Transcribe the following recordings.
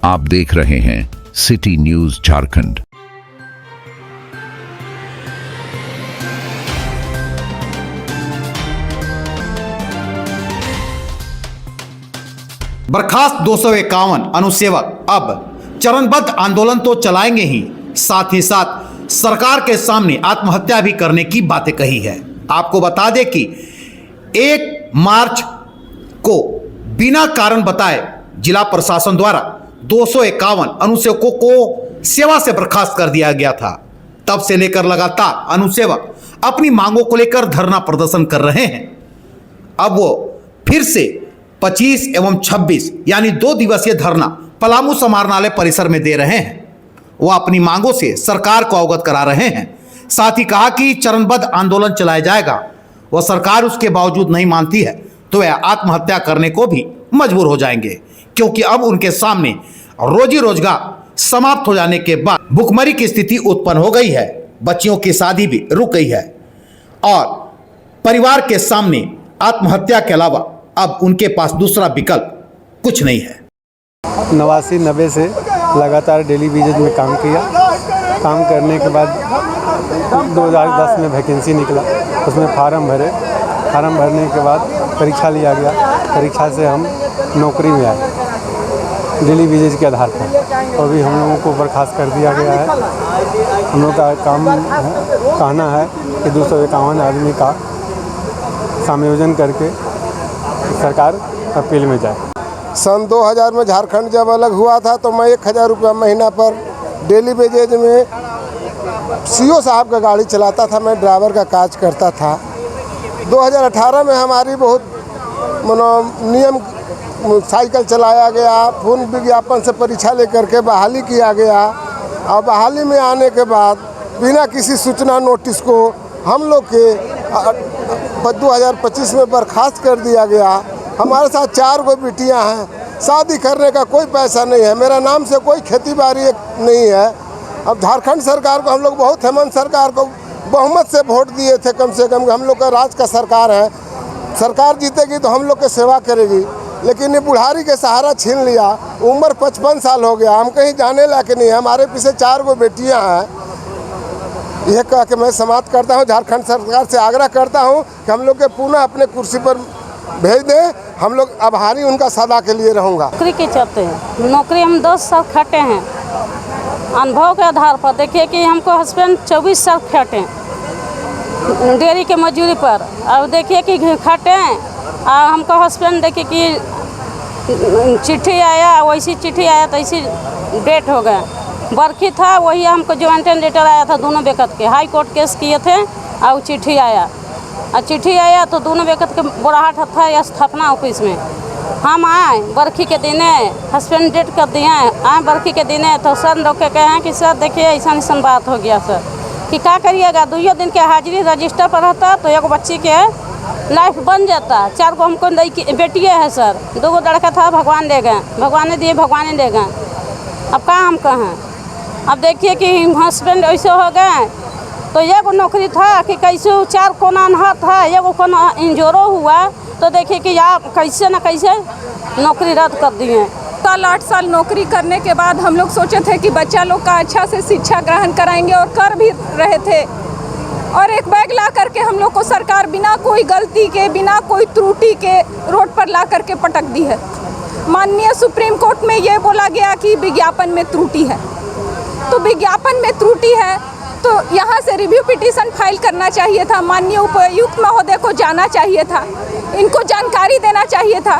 आप देख रहे हैं सिटी न्यूज झारखंड। बर्खास्त 251 अनुसेवक अब चरणबद्ध आंदोलन तो चलाएंगे ही साथ सरकार के सामने आत्महत्या भी करने की बातें कही है। आपको बता दें कि 1 मार्च को बिना कारण बताए जिला प्रशासन द्वारा 251 अनुसेवकों को सेवा से बर्खास्त कर दिया गया था। तब से लेकर लगातार अनुसेवक अपनी मांगों को लेकर धरना प्रदर्शन कर रहे हैं। अब वो फिर से 25 एवं 26 यानी 2 दिवसीय धरना पलामू समाहरणालय परिसर में दे रहे हैं। वह अपनी मांगों से सरकार को अवगत करा रहे हैं। साथ ही कहा कि चरणबद्ध आंदोलन चलाया जाएगा। वह सरकार उसके बावजूद नहीं मानती है तो वह आत्महत्या करने को भी मजबूर हो जाएंगे, क्योंकि अब उनके सामने रोजी रोजगार समाप्त हो जाने के बाद भुखमरी की स्थिति उत्पन्न हो गई है। बच्चियों की शादी भी रुक गई है और परिवार के सामने आत्महत्या के अलावा अब उनके पास दूसरा विकल्प कुछ नहीं है। 89-90 से लगातार डेली वेजेज में काम किया। काम करने के बाद 2010 में वैकेंसी निकला, उसमें फार्म भरे। फार्म भरने के बाद परीक्षा लिया गया। परीक्षा से हम नौकरी में आए डेली वेजेज के आधार पर, और भी हम लोगों को बर्खास्त कर दिया गया है। हम लोग का कहना है कि 251 आदमी का समायोजन करके सरकार अपील में जाए। सन 2000 में झारखंड जब अलग हुआ था तो मैं 1000 रुपया महीना पर डेली वेजेज में सीओ साहब का गाड़ी चलाता था, मैं ड्राइवर का काज करता था। 2018 में हमारी बहुत नियम साइकिल चलाया गया, पूर्ण विज्ञापन से परीक्षा लेकर के बहाली किया गया, और बहाली में आने के बाद बिना किसी सूचना नोटिस को हम लोग के 2025 में बर्खास्त कर दिया गया। हमारे साथ 4 गो बिटियां हैं, शादी करने का कोई पैसा नहीं है, मेरा नाम से कोई खेती बाड़ी नहीं है। अब झारखंड सरकार को हम लोग बहुत, हेमंत सरकार को बहुमत से वोट दिए थे, कम से कम हम लोग का राज का सरकार है। सरकार जीतेगी तो हम लोग की सेवा करेगी, लेकिन ये बुढ़ारी के सहारा छीन लिया। उम्र 55 साल हो गया, हम कहीं जाने लायक नहीं है। हमारे पीछे 4 गो बेटियाँ हैं। यह कह के मैं समाप्त करता हूँ। झारखंड सरकार से आग्रह करता हूँ कि हम लोग के पुनः अपने कुर्सी पर भेज दें। हम लोग आभारी उनका सदा के लिए रहूँगा। नौकरी के चलते हैं, नौकरी हम 10 साल खटे हैं अनुभव के आधार पर। देखिए कि हमको हस्बैंड 24 साल खटे डेयरी के मजदूरी पर। अब देखिए कि खटे हैं, हमको हस्बैंड देखिए कि चिट्ठी आया, वैसी चिट्ठी आया तो ऐसी डेट हो गया। बरखी था, वही हमको ज्वाइंट लेटर आया था, दोनों बेकत के हाई कोर्ट केस किए थे और चिट्ठी आया। और चिट्ठी आया तो दोनों बेकत के बुढ़ाहट था या स्थापना ऑफिस में। हम आए बरखी के दिन, हस्बैंड डेट कर दिए, आए बरखी के दिन तो सर लोग के कहे कि सर देखिए ऐसा बात हो गया सर, कि क्या करिएगा। 2 दिन के हाजिरी रजिस्टर पर रहता तो 1 बच्ची के लाइफ बन जाता। 4 गो हमको बेटिए है सर, 2 गो लड़का था, भगवान दे गए, भगवान ने दिए, भगवान ने दे गए। अब क्या हम कहें। अब देखिए कि हस्बैंड ऐसे हो गए तो 1 नौकरी था कि कैसे 4 कोना अनहा था, 1 कोना इंजोरो हुआ तो देखिए कि आप कैसे न कैसे नौकरी रद्द कर दिए। साल 8 साल नौकरी करने के बाद हम लोग सोचे थे कि बच्चा लोग का अच्छा से शिक्षा ग्रहण कराएंगे, और कर भी रहे थे। और एक बैग ला करके हम लोग को सरकार बिना कोई गलती के, बिना कोई त्रुटि के रोड पर ला करके पटक दी है। माननीय सुप्रीम कोर्ट में ये बोला गया कि विज्ञापन में त्रुटि है, तो विज्ञापन में त्रुटि है तो यहाँ से रिव्यू पिटीशन फाइल करना चाहिए था। माननीय उपायुक्त महोदय को जाना चाहिए था, इनको जानकारी देना चाहिए था,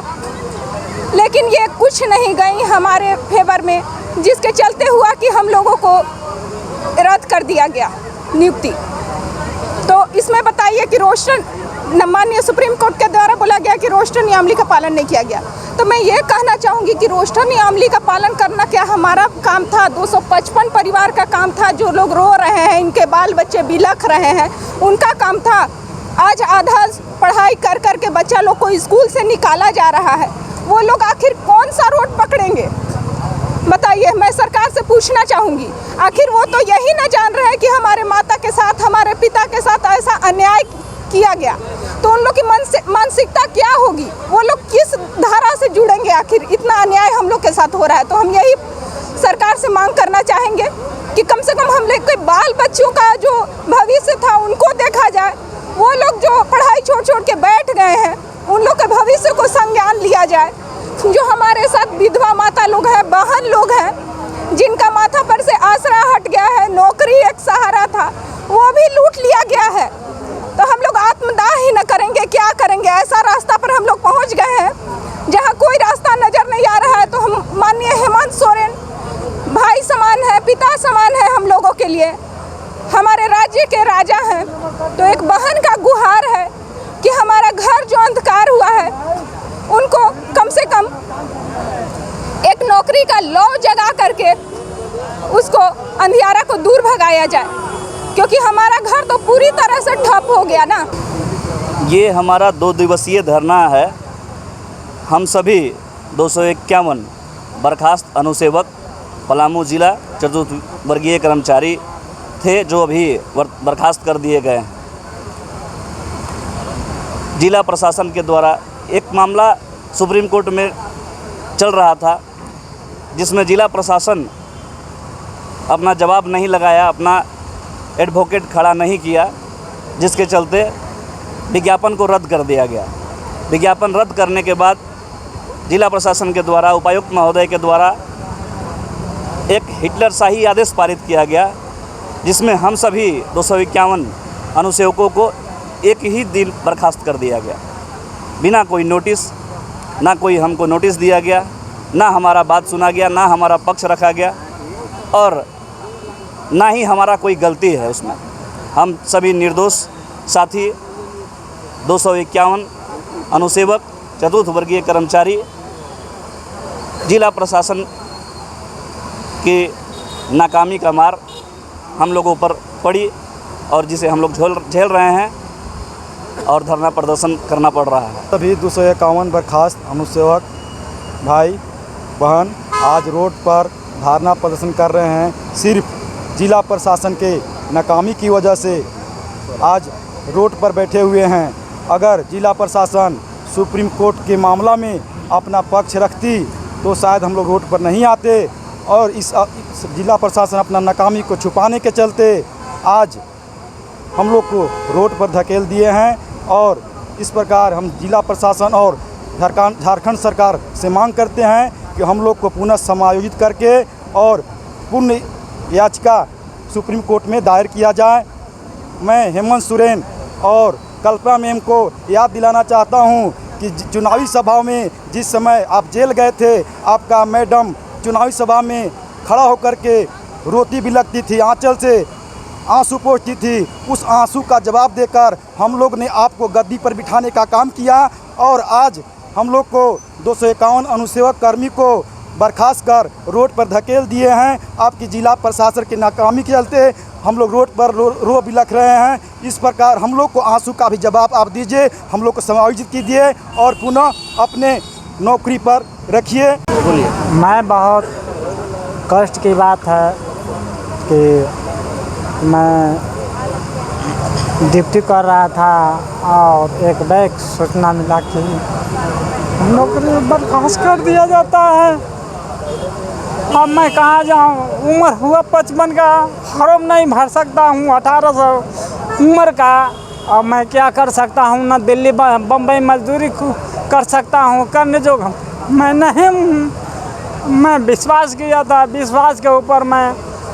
लेकिन ये कुछ नहीं गई हमारे फेवर में, जिसके चलते हुआ कि हम लोगों को रद्द कर दिया गया नियुक्ति। तो इसमें बताइए कि रोस्टर, माननीय सुप्रीम कोर्ट के द्वारा बोला गया कि रोस्टर नियमावली का पालन नहीं किया गया। तो मैं ये कहना चाहूँगी कि रोस्टर नियमावली का पालन करना क्या हमारा काम था? 255 परिवार का काम था, जो लोग रो रहे हैं, इनके बाल बच्चे बिलख रहे हैं, उनका काम था। आज आधा पढ़ाई कर कर के बच्चा लोग को स्कूल से निकाला जा रहा है, वो लोग आखिर कौन सा रोड पकड़ेंगे बताइए? मैं सरकार से पूछना चाहूँगी, आखिर वो तो यही ना जान रहे हैं कि हमारे माता के साथ, हमारे पिता के साथ ऐसा अन्याय किया गया तो उन लोग की मानसिकता क्या होगी, वो लोग किस धारा से जुड़ेंगे आखिर। इतना अन्याय हम लोग के साथ हो रहा है तो हम यही सरकार से मांग करना चाहेंगे कि कम से कम हम लोग के बाल बच्चों का जो भविष्य था उनको देखा जाए। वो लोग जो पढ़ाई छोड़ छोड़ के बैठ गए हैं उन लोग के भविष्य को संज्ञान लिया जाए। जो हमारे साथ विधवा माता लोग हैं, बहन लोग हैं, जिनका माथा पर से आसरा हट गया है, नौकरी एक सहारा था, वो भी लूट लिया गया है। तो हम लोग आत्मदाह ही न करेंगे, क्या करेंगे। ऐसा रास्ता पर हम लोग पहुंच गए हैं जहां कोई रास्ता नजर नहीं आ रहा है। तो हम माननीय हेमंत सोरेन भाई समान है, पिता समान है हम लोगों के लिए, हमारे राज्य के राजा हैं। तो एक बहन का गुहार है कि हमारा घर जो अंधकार हुआ है उनको कम से कम एक नौकरी का लौ जगा करके उसको अंधियारा को दूर भगाया जाए, क्योंकि हमारा घर तो पूरी तरह से ठप हो गया ना। ये हमारा 2 दिवसीय धरना है। हम सभी 251 बर्खास्त अनुसेवक पलामू जिला चतुर्थ वर्गीय कर्मचारी थे जो अभी बर्खास्त कर दिए गए हैं। जिला प्रशासन के द्वारा एक मामला सुप्रीम कोर्ट में चल रहा था जिसमें जिला प्रशासन अपना जवाब नहीं लगाया, अपना एडवोकेट खड़ा नहीं किया, जिसके चलते विज्ञापन को रद्द कर दिया गया। विज्ञापन रद्द करने के बाद जिला प्रशासन के द्वारा उपायुक्त महोदय के द्वारा एक हिटलरशाही आदेश पारित किया गया, जिसमें हम सभी 251 अनुसेवकों को एक ही दिन बर्खास्त कर दिया गया, बिना कोई नोटिस। ना कोई हमको नोटिस दिया गया, ना हमारा बात सुना गया, ना हमारा पक्ष रखा गया और ना ही हमारा कोई गलती है उसमें। हम सभी निर्दोष साथी 251 अनुसेवक चतुर्थ वर्गीय कर्मचारी जिला प्रशासन की नाकामी का मार हम लोगों पर पड़ी और जिसे हम लोग झेल रहे हैं और धरना प्रदर्शन करना पड़ रहा है। सभी 251 बर्खास्त अनुसेवक भाई बहन आज रोड पर धरना प्रदर्शन कर रहे हैं। सिर्फ जिला प्रशासन के नाकामी की वजह से आज रोड पर बैठे हुए हैं। अगर जिला प्रशासन सुप्रीम कोर्ट के मामला में अपना पक्ष रखती तो शायद हम लोग रोड पर नहीं आते और इस जिला प्रशासन अपना नाकामी को छुपाने के चलते आज हम लोग को रोड पर धकेल दिए हैं। और इस प्रकार हम जिला प्रशासन और झारखंड सरकार से मांग करते हैं कि हम लोग को पुनः समायोजित करके और पुनः याचिका सुप्रीम कोर्ट में दायर किया जाए। मैं हेमंत सोरेन और कल्पना मैम को याद दिलाना चाहता हूं कि चुनावी सभा में जिस समय आप जेल गए थे, आपका मैडम चुनावी सभा में खड़ा होकर के रोती भी लगती थी, आंचल से आंसू पोंछती थी। उस आंसू का जवाब देकर हम लोग ने आपको गद्दी पर बिठाने का काम किया और आज हम लोग को 251 अनुसेवक कर्मी को बर्खास्त कर रोड पर धकेल दिए हैं। आपकी जिला प्रशासन की नाकामी के चलते हम लोग रोड पर रो बिलख रहे हैं। इस प्रकार हम लोग को आंसू का भी जवाब आप दीजिए, हम लोग को समायोजित कीजिए और पुनः अपने नौकरी पर रखिए। मैं बहुत कष्ट की बात है कि मैं ड्यूटी कर रहा था और एक बैग सूचना मिला कि नौकरी बर्खास्त कर दिया जाता है। अब मैं कहाँ जाऊँ, उम्र हुआ 55 का, फॉर्म नहीं भर सकता हूँ 1800 उम्र का। अब मैं क्या कर सकता हूँ, ना दिल्ली बम्बई मजदूरी कर सकता हूँ, करने जो मैं नहीं हूँ। मैं विश्वास किया था, विश्वास के ऊपर मैं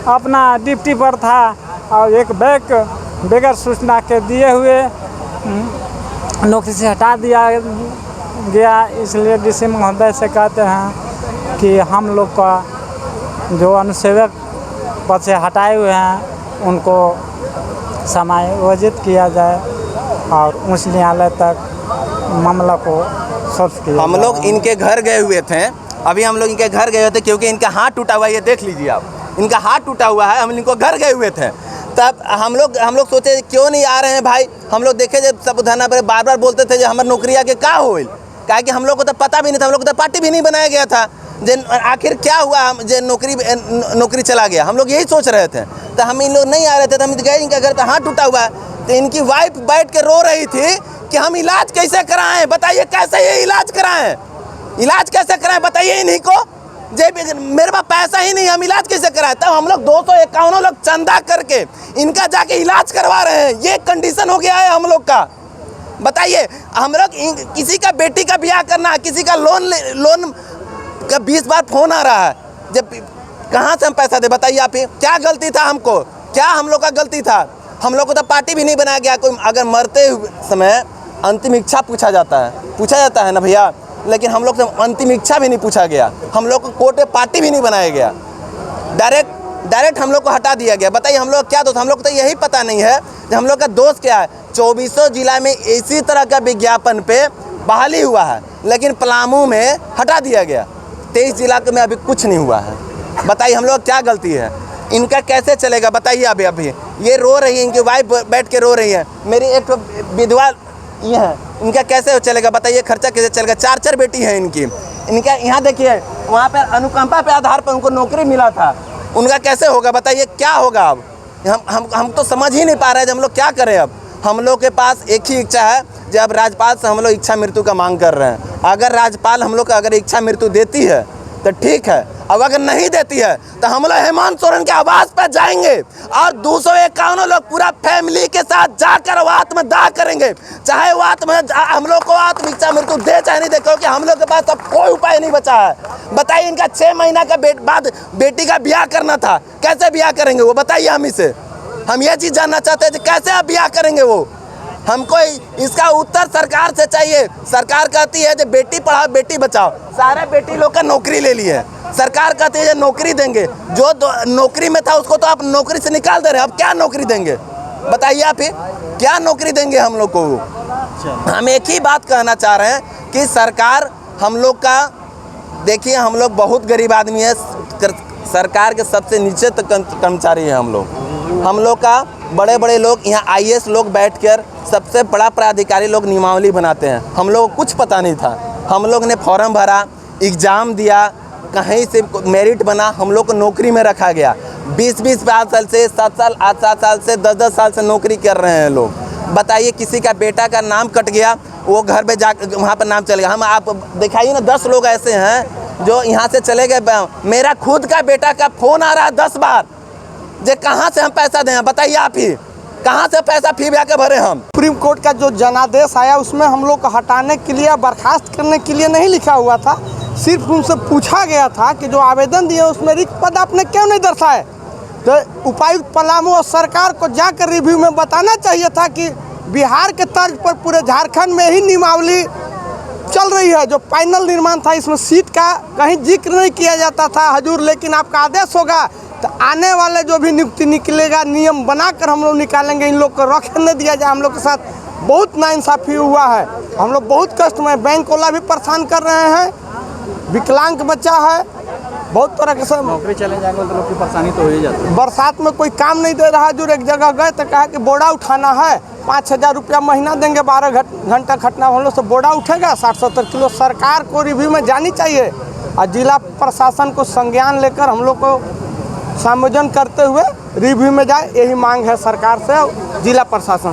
अपना ड्यूटी पर था और एक बैग बगैर सूचना के दिए हुए नौकरी से हटा दिया गया। इसलिए डीसी महोदय से कहते हैं कि हम लोग का जो अनुसेवक पद से हटाए हुए हैं उनको समायोजित किया जाए और उच्च न्यायालय तक मामला को सॉल्व किया। हम लोग इनके घर गए हुए थे, अभी हम लोग इनके घर गए थे क्योंकि इनका हाथ टूटा हुआ है। ये देख लीजिए आप, इनका हाथ टूटा हुआ है। हम इनको घर गए हुए थे, तब हम लोग सोचे क्यों नहीं आ रहे हैं भाई। हम लोग देखे जब सब थाना पर बार बार बोलते थे जो हमारे नौकरी आके क्या होइल, क्या कि हम लोग को तो पता भी नहीं था, हम लोग को तो पार्टी भी नहीं बनाया गया था। आखिर क्या हुआ जो नौकरी चला गया, हम लोग यही सोच रहे थे। तो हम इन लोग नहीं आ रहे थे, तो हम गए इनका घर, तो हाथ टूटा हुआ है। तो इनकी वाइफ बैठ के रो रही थी कि हम इलाज कैसे कराएं, बताइए कैसे ये इलाज कराएं, इलाज कैसे कराएं बताइए इन्हीं को। मेरे पास पैसा ही नहीं, हम इलाज कैसे कराएं। तब हम लोग 251 लोग चंदा करके इनका जाके इलाज करवा रहे हैं। ये कंडीशन हो गया है हम लोग का। बताइए हम लोग किसी का बेटी का ब्याह करना, किसी का लोन का 20 बार फोन आ रहा है, जब कहाँ से हम पैसा दे बताइए आप ही। क्या गलती था हमको, क्या हम लोग का गलती था? हम लोग को तो पार्टी भी नहीं बनाया गया। कोई अगर मरते समय अंतिम इच्छा पूछा जाता है ना भैया, लेकिन हम लोग से अंतिम इच्छा भी नहीं पूछा गया। हम लोग को कोर्ट में पार्टी भी नहीं बनाया गया, डायरेक्ट हम लोग को हटा दिया गया। बताइए हम लोग क्या दोस्त, हम लोग को तो यही पता नहीं है कि हम लोग का दोस्त क्या है। 24 जिला में इसी तरह का विज्ञापन पे बहाली हुआ है, लेकिन पलामू में हटा दिया गया। 23 जिला में अभी कुछ नहीं हुआ है। बताइए हम लोग क्या गलती है, इनका कैसे चलेगा बताइए। अभी ये रो रही है, इनकी वाइफ बैठ के रो रही है। मेरी एक विधवा ये है, इनका कैसे चलेगा बताइए, खर्चा कैसे चलेगा। 4 बेटी हैं इनका यहाँ देखिए, वहाँ पर अनुकंपा पे आधार पर उनको नौकरी मिला था, उनका कैसे होगा बताइए, क्या होगा। अब हम तो समझ ही नहीं पा रहे हैं हम लोग क्या करें। अब हम लोग के पास एक ही इच्छा है, जब राज्यपाल से हम लोग इच्छा मृत्यु का मांग कर रहे हैं। अगर राज्यपाल हम लोग का अगर इच्छा मृत्यु देती है तो ठीक है, अब अगर नहीं देती है तो हम लोग हेमंत सोरेन के आवास पर जाएंगे और 251 लोग पूरा फैमिली के साथ जाकर वो आत्मदाह करेंगे। चाहे वो हम लोग को आत्म इच्छा मृत्यु दे चाहे नहीं दे, क्योंकि हम लोग के पास अब कोई उपाय नहीं बचा है। बताइए इनका 6 महीना का बाद बेटी का ब्याह करना था, कैसे ब्याह करेंगे वो बताइए हम इसे। हम ये चीज़ जानना चाहते हैं कि कैसे आप ब्याह करेंगे वो। हमको इसका उत्तर सरकार से चाहिए। सरकार कहती है कि बेटी पढ़ाओ बेटी बचाओ, सारे बेटी लोग का नौकरी ले लिए। सरकार कहती है नौकरी देंगे, जो नौकरी में था उसको तो आप नौकरी से निकाल दे रहे हैं। अब क्या नौकरी देंगे बताइए आप ही, क्या नौकरी देंगे हम लोग को। हम एक ही बात कहना चाह रहे हैं कि सरकार हम लोग का, देखिए हम लोग बहुत गरीब आदमी है, सरकार के सबसे नीचे तक कर्मचारी है हम लोग का। बड़े लोग यहाँ IAS लोग बैठकर सबसे बड़ा पदाधिकारी लोग नियमावली बनाते हैं। हम लोग को कुछ पता नहीं था। हम लोग ने फॉर्म भरा, एग्ज़ाम दिया, कहीं से मेरिट बना, हम लोग को नौकरी में रखा गया। 20 साल से 7 साल 8 साल से 10 साल से नौकरी कर रहे हैं लोग। बताइए किसी का बेटा का नाम कट गया, वो घर पे जा वहाँ पर नाम चलेगा। हम आप दिखाइए ना, 10 लोग ऐसे हैं जो यहाँ से चले गए। मेरा खुद का बेटा का फ़ोन आ रहा है 10 बार, जे कहाँ से हम पैसा दें बताइए आप ही, कहाँ से पैसा फी ब्याह के भरे हम। सुप्रीम कोर्ट का जो जनादेश आया उसमें हम लोग को हटाने के लिए, बर्खास्त करने के लिए नहीं लिखा हुआ था। सिर्फ उनसे पूछा गया था कि जो आवेदन दिए उसमें रिक्त पद आपने क्यों नहीं दर्शाए। तो उपायुक्त पलामू और सरकार को जाकर रिव्यू में बताना चाहिए था कि बिहार के तर्ज पर पूरे झारखंड में ही नियमावली चल रही है। जो फाइनल निर्माण था इसमें सीट का कहीं जिक्र नहीं किया जाता था हजूर, लेकिन आपका आदेश होगा तो आने वाले जो भी नियुक्ति निकलेगा नियम बनाकर हम लोग निकालेंगे। इन लोग को रखने दिया जाए। हम लोग के साथ बहुत नाइंसाफ़ी हुआ है, हम लोग बहुत कष्ट में, बैंक वाला भी परेशान कर रहे हैं, विकलांग बच्चा है, बहुत तरह के सब नौकरी चले जाएंगे तो लोग की परेशानी तो हो ही जाती है। बरसात में कोई काम नहीं दे रहा है। जो एक जगह गए तो कहा कि बोरा उठाना है, 5,000 रुपया महीना देंगे, 12 घंटा खटना, हम लोग से बोरा उठेगा 60-70 किलो। सरकार को रिव्यू में जानी चाहिए और जिला प्रशासन को संज्ञान लेकर हम लोग को समायोजन करते हुए रिव्यू में जाए, यही मांग है सरकार से, जिला प्रशासन से।